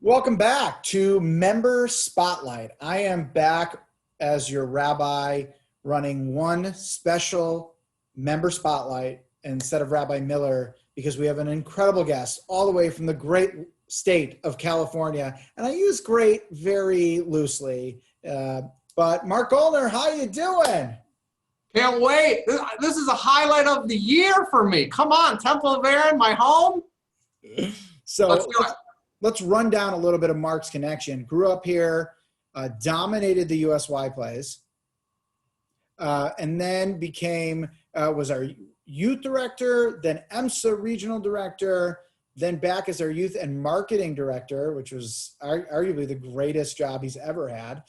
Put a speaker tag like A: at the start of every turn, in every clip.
A: Welcome back to Member Spotlight. I am back as your rabbi running one special Member Spotlight instead of Rabbi Miller because we have an incredible guest all the way from the great state of California. And I use great very loosely. But Mark Gulner, how you doing?
B: Can't wait. This is a highlight of the year for me. Come on, Temple of Aaron, my home.
A: So
B: Let's do it.
A: Let's run down a little bit of Mark's connection. Grew up here, dominated the USY plays, and then was our youth director, then EMSA regional director, then back as our youth and marketing director, which was arguably the greatest job he's ever had.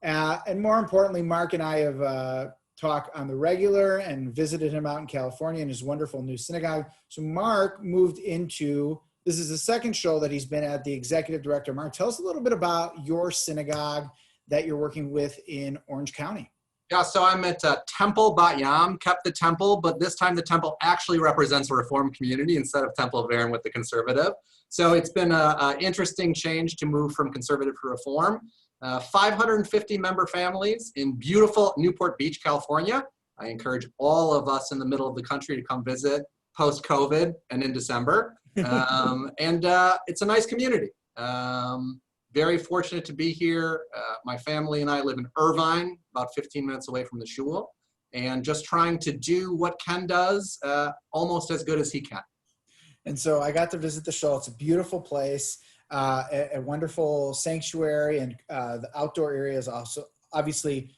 A: And more importantly, Mark and I have talked on the regular and visited him out in California in his wonderful new synagogue. So Mark moved into This is the second show that he's been at, the executive director. Mark, tell us a little bit about your synagogue that you're working with in Orange County.
B: Yeah, so I'm at Temple Byam, kept the temple, but this time the temple actually represents a Reform community instead of Temple of Aaron with the conservative. So it's been an interesting change to move from conservative to Reform. 550 member families in beautiful Newport Beach, California. I encourage all of us in the middle of the country to come visit post-COVID and in December. It's a nice community. Very fortunate to be here. My family and I live in Irvine, about 15 minutes away from the shul, and just trying to do what Ken does almost as good as he can.
A: And so I got to visit the shul. It's a beautiful place, a wonderful sanctuary, and the outdoor area is also obviously,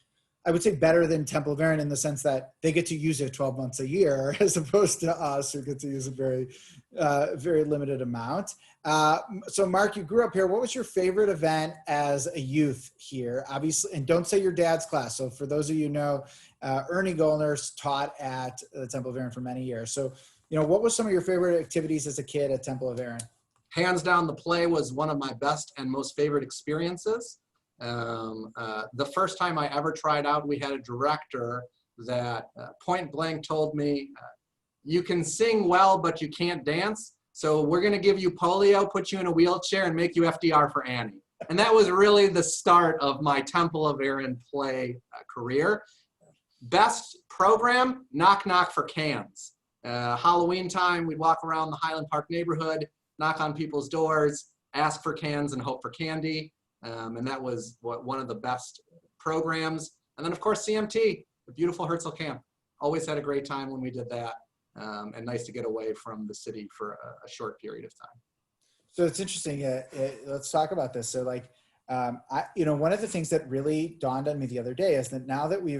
A: I would say, better than Temple of Aaron in the sense that they get to use it 12 months a year as opposed to us who get to use a very limited amount. So Mark, you grew up here. What was your favorite event as a youth here? Obviously, and don't say your dad's class. So for those of you who know, Ernie Gulner's taught at the Temple of Aaron for many years. So, what was some of your favorite activities as a kid at Temple of Aaron?
B: Hands down, the play was one of my best and most favorite experiences. The first time I ever tried out, we had a director that point blank told me, you can sing well, but you can't dance. So we're going to give you polio, put you in a wheelchair, and make you FDR for Annie. And that was really the start of my Temple of Aaron play career. Best program, Knock Knock for Cans. Halloween time, we'd walk around the Highland Park neighborhood, knock on people's doors, ask for cans and hope for candy. And that was one of the best programs. And then, of course, CMT, the beautiful Herzl camp. Always had a great time when we did that. And nice to get away from the city for a short period of time.
A: So it's interesting. Let's talk about this. So one of the things that really dawned on me the other day is that now that we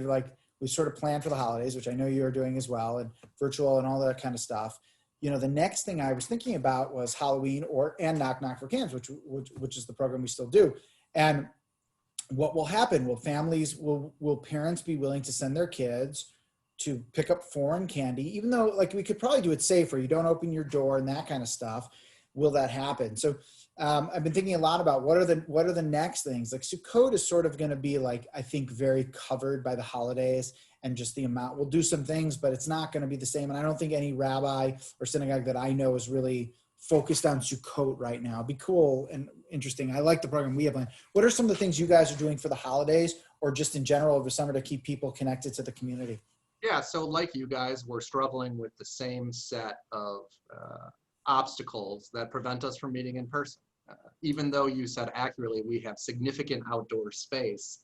A: sort of planned for the holidays, which I know you're doing as well, and virtual and all that kind of stuff. The next thing I was thinking about was Halloween and Knock Knock for Cans, which is the program we still do. And what will happen? Will parents be willing to send their kids to pick up foreign candy, even though we could probably do it safer? You don't open your door and that kind of stuff. Will that happen? So I've been thinking a lot about what are the next things. Sukkot is sort of going to be I think very covered by the holidays and just the amount. We'll do some things, but it's not going to be the same. And I don't think any rabbi or synagogue that I know is really focused on Sukkot right now. It'd be cool and interesting. I like the program we have planned. What are some of the things you guys are doing for the holidays or just in general over summer to keep people connected to the community?
B: Yeah, so like you guys, we're struggling with the same set of obstacles that prevent us from meeting in person. Even though you said accurately, we have significant outdoor space,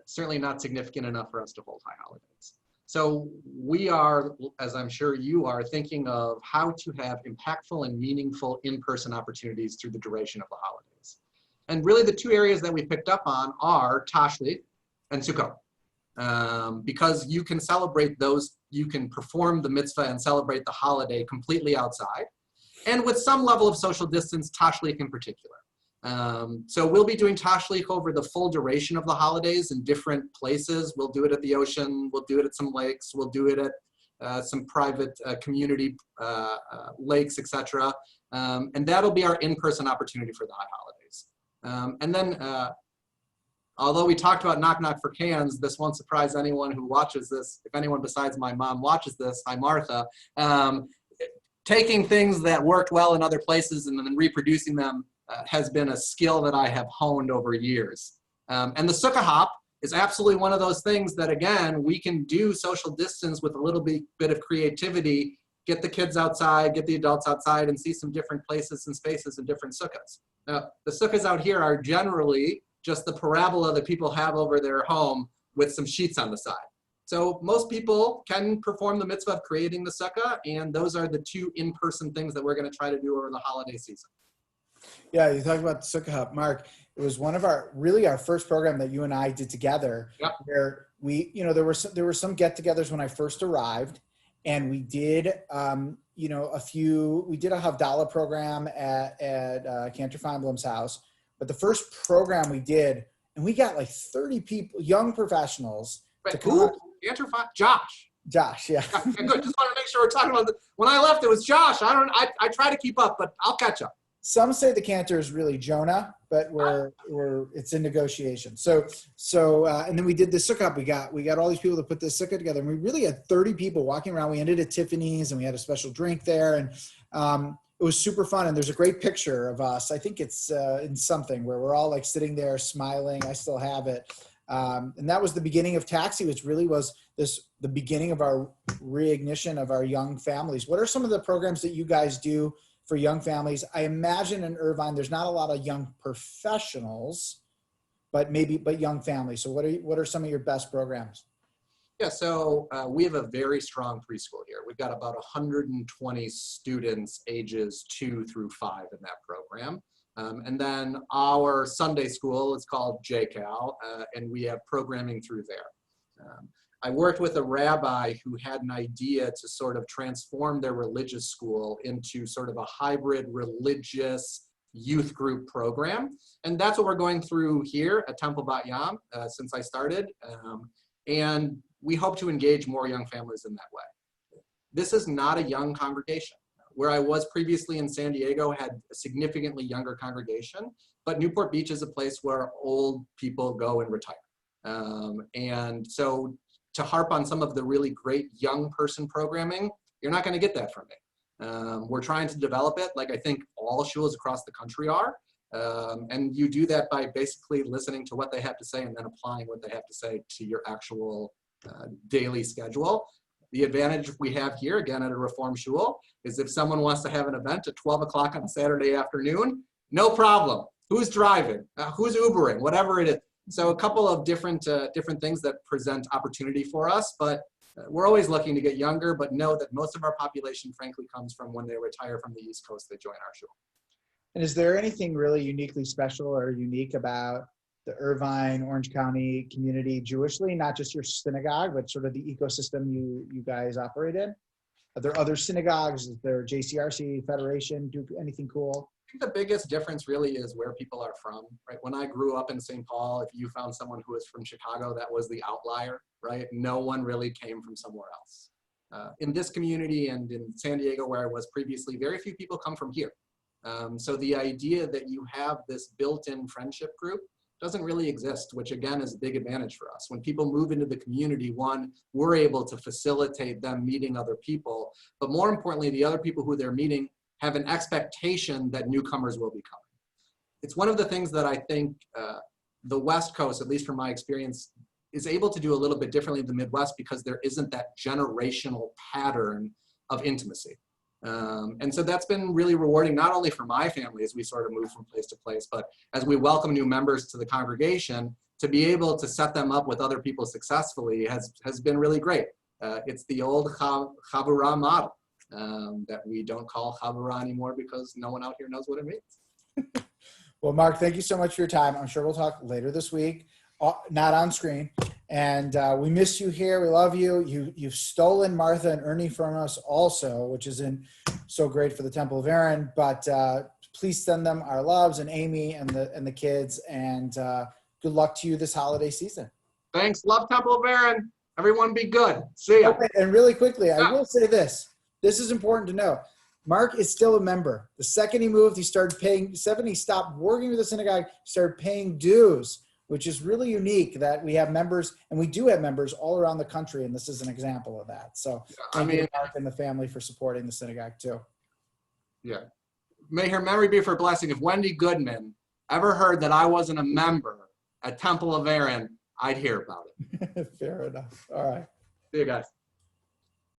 B: certainly not significant enough for us to hold high holidays. So we are, as I'm sure you are, thinking of how to have impactful and meaningful in-person opportunities through the duration of the holidays. And really the two areas that we picked up on are Tashlich and Sukkot. Because you can celebrate those, you can perform the mitzvah and celebrate the holiday completely outside. And with some level of social distance, Tashlich in particular. So we'll be doing Tashlich over the full duration of the holidays in different places. We'll do it at the ocean, we'll do it at some lakes, we'll do it at some private community lakes, etc. And that'll be our in-person opportunity for the high holidays. And then, although we talked about Knock Knock for Cans, this won't surprise anyone who watches this. If anyone besides my mom watches this, hi Martha. Taking things that worked well in other places and then reproducing them has been a skill that I have honed over years. And the sukkah hop is absolutely one of those things that, again, we can do social distance with a little bit of creativity, get the kids outside, get the adults outside, and see some different places and spaces and different sukkahs. Now, the sukkahs out here are generally just the parabola that people have over their home with some sheets on the side. So most people can perform the mitzvah of creating the sukkah, and those are the two in-person things that we're going to try to do over the holiday season.
A: Yeah, you talk about the Sukkah Hut, Mark. It was one of our first program that you and I did together.
B: Yep.
A: Where we, there were some get-togethers when I first arrived, and we did, we did a Havdalah program at Cantor Feinblum's house. But the first program we did, and we got like 30 people, young professionals.
B: But who? Cantor Josh.
A: Josh, yeah.
B: Okay, good. Just want to make sure we're talking about this. When I left, it was Josh. I try to keep up, but I'll catch up.
A: Some say the Cantor is really Jonah, but it's in negotiation. So and then we did the sukkah. We got all these people to put this sukkah together, and we really had 30 people walking around. We ended at Tiffany's, and we had a special drink there, and it was super fun. And there's a great picture of us. I think it's in something where we're all like sitting there smiling. I still have it, and that was the beginning of Taxi, which really was the beginning of our reignition of our young families. What are some of the programs that you guys do for young families? I imagine in Irvine, there's not a lot of young professionals, but young families. So what are some of your best programs?
B: Yeah, so we have a very strong preschool here. We've got about 120 students ages 2 through 5 in that program. And then our Sunday school is called JCal, and we have programming through there. I worked with a rabbi who had an idea to sort of transform their religious school into sort of a hybrid religious youth group program. And that's what we're going through here at Temple Byam since I started. And we hope to engage more young families in that way. This is not a young congregation. Where I was previously in San Diego had a significantly younger congregation, but Newport Beach is a place where old people go and retire. And so to harp on some of the really great young person programming, you're not going to get that from me. We're trying to develop it like I think all schools across the country are. And you do that by basically listening to what they have to say and then applying what they have to say to your actual daily schedule. The advantage we have here, again, at a Reform shul, is if someone wants to have an event at 12 o'clock on a Saturday afternoon, no problem. Who's driving? Who's Ubering? Whatever it is. So a couple of different things that present opportunity for us, but we're always looking to get younger, but know that most of our population, frankly, comes from when they retire from the East Coast, they join our shul.
A: And is there anything really uniquely special or unique about the Irvine, Orange County community Jewishly, not just your synagogue, but sort of the ecosystem you guys operate in? Are there other synagogues? Is there JCRC, Federation, do anything cool?
B: I think the biggest difference really is where people are from, right? When I grew up in St. Paul, if you found someone who was from Chicago, that was the outlier, right? No one really came from somewhere else. In this community and in San Diego, where I was previously, very few people come from here. So the idea that you have this built-in friendship group doesn't really exist, which again is a big advantage for us. When people move into the community, one, we're able to facilitate them meeting other people, but more importantly, the other people who they're meeting have an expectation that newcomers will be coming. It's one of the things that I think the West Coast, at least from my experience, is able to do a little bit differently than the Midwest because there isn't that generational pattern of intimacy. And so that's been really rewarding, not only for my family as we sort of move from place to place, but as we welcome new members to the congregation, to be able to set them up with other people successfully has been really great. It's the old Chavurah model that we don't call Chavurah anymore because no one out here knows what it means.
A: Well, Mark, thank you so much for your time. I'm sure we'll talk later this week, not on screen. And we miss you here. We love you. You've stolen Martha and Ernie from us also, which isn't so great for the Temple of Aaron. But please send them our loves and Amy and the kids. And good luck to you this holiday season.
B: Thanks. Love Temple of Aaron. Everyone be good. See ya.
A: Okay, and really quickly, I will say this. This is important to know. Mark is still a member. The second he moved, he started paying. He stopped working with the synagogue, started paying dues, which is really unique that we have members, and we do have members all around the country, and this is an example of that. So thank you, Mark, and the family for supporting the synagogue too.
B: Yeah. may her memory be for blessing. If Wendy Goodman ever heard that I wasn't a member at Temple of Aaron, I'd hear about it.
A: Fair enough. All right.
B: See you guys.